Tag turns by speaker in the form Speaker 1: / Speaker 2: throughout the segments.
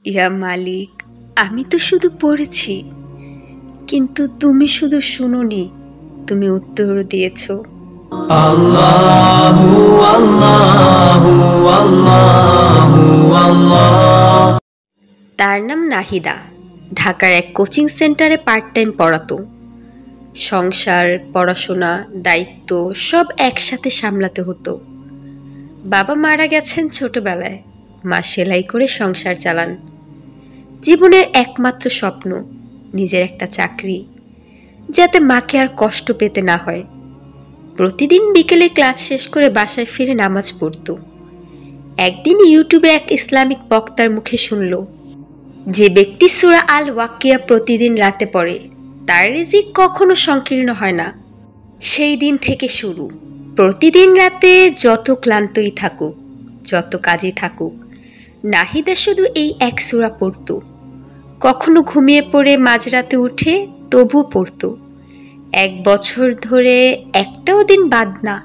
Speaker 1: ইয়া মালিক, আমি তো শুধু পড়েছি, কিন্তু তুমি শুধু শুনোনি, তুমি উত্তর দিয়েছ।
Speaker 2: আল্লাহু আল্লাহু আল্লাহু আল্লাহ।
Speaker 1: তার নাম নাহিদা। ঢাকার এক কোচিং সেন্টারে পার্ট টাইম পড়াতো। সংসার, পড়াশোনা, দায়িত্ব সব একসাথে সামলাতে হতো। বাবা মারা গেছেন ছোটবেলায়, মা সেলাই করে সংসার চালান। জীবনের একমাত্র স্বপ্ন নিজের একটা চাকরি, যাতে মাকে আর কষ্ট পেতে না হয়। প্রতিদিন বিকেলে ক্লাস শেষ করে বাসায় ফিরে নামাজ পড়ত। একদিন ইউটিউবে এক ইসলামিক বক্তার মুখে শুনল, যে ব্যক্তি সূরা আল ওয়াকিয়া প্রতিদিন রাতে পড়ে তার রিজিক কখনো সংকীর্ণ হয় না। সেই দিন থেকে শুরু, প্রতিদিন রাতে যত ক্লান্তই থাকুক, যত কাজই থাকুক, নাহিদা শুধু এই এক সূরা পড়ত। কখনো ঘুমিয়ে পড়ে মাঝরাতে উঠে তবু পড়ত। 1 বছর ধরে একটাও দিন বাদ না।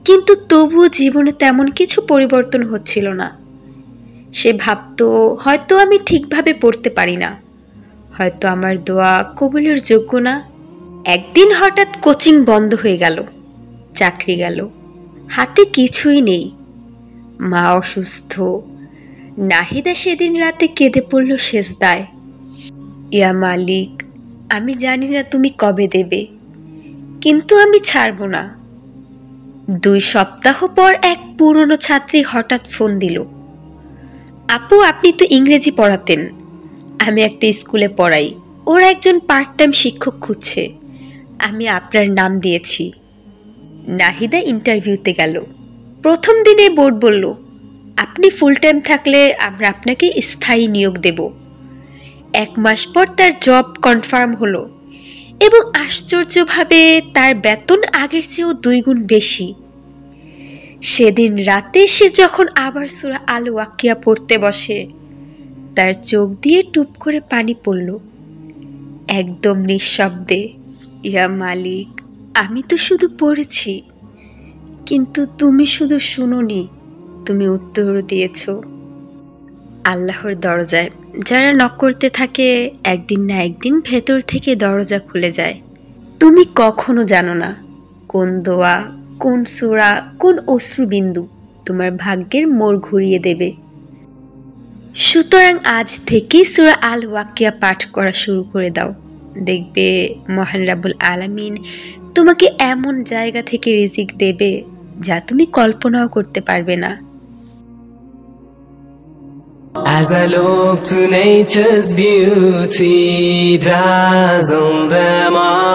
Speaker 1: কিন্তু তবুও জীবনে তেমন কিছু পরিবর্তন হচ্ছিল না। সে ভাবত, হয়তো আমি ঠিকভাবে পড়তে পারি না, হয়তো আমার দোয়া কবুলের যোগ্য না। একদিন হঠাৎ কোচিং বন্ধ হয়ে গেল, চাকরি গেল, হাতে কিছুই নেই, মা অসুস্থ। নাহিদা সেদিন রাতে কেঁদে পড়ল সেজদায়। ইয়া মালিক, আমি জানি না তুমি কবে দেবে, কিন্তু আমি ছাড়ব না। 2 সপ্তাহ পর এক পুরনো ছাত্রী হঠাৎ ফোন দিল, আপু আপনি তো ইংরেজি পড়াতেন, আমি একটা স্কুলে পড়াই, ওরা একজন পার্ট টাইম শিক্ষক খুঁজছে, আমি আপনার নাম দিয়েছি। নাহিদা ইন্টারভিউতে গেল। প্রথম দিনে বোর্ড বলল, আপনি ফুল টাইম থাকলে আমরা আপনাকে স্থায়ী নিয়োগ দেব। 1 মাস পর তার জব কনফার্ম হলো এবং আশ্চর্যভাবে তার বেতন আগের চেয়েও 2 গুণ বেশি। সেদিন রাতে সে যখন আবার সূরা আল ওয়াকিয়া পড়তে বসে, তার চোখ দিয়ে টুপ করে পানি পড়ল। একদম নিঃশব্দে, ইয়া মালিক, আমি তো শুধু পড়েছি, কিন্তু তুমি শুধু শুনোনি, তুমি উত্তর দিয়েছ। আল্লাহর দরজায় যারা নক করতে থাকে, একদিন না একদিন ভেতর থেকে দরজা খুলে যায়। তুমি কখনো জানো না কোন দোয়া, কোন সূরা, কোন অশ্রুবিন্দু তোমার ভাগ্যের মোড় ঘুরিয়ে দেবে। সুতরাং আজ থেকেই সূরা আল ওয়াকিয়া পাঠ করা শুরু করে দাও। দেখবে মহান রাব্বুল আলামিন তোমাকে এমন জায়গা থেকে রিজিক দেবে যা তুমি কল্পনাও করতে পারবে না।
Speaker 2: As I look to nature's beauty, dazzle them all.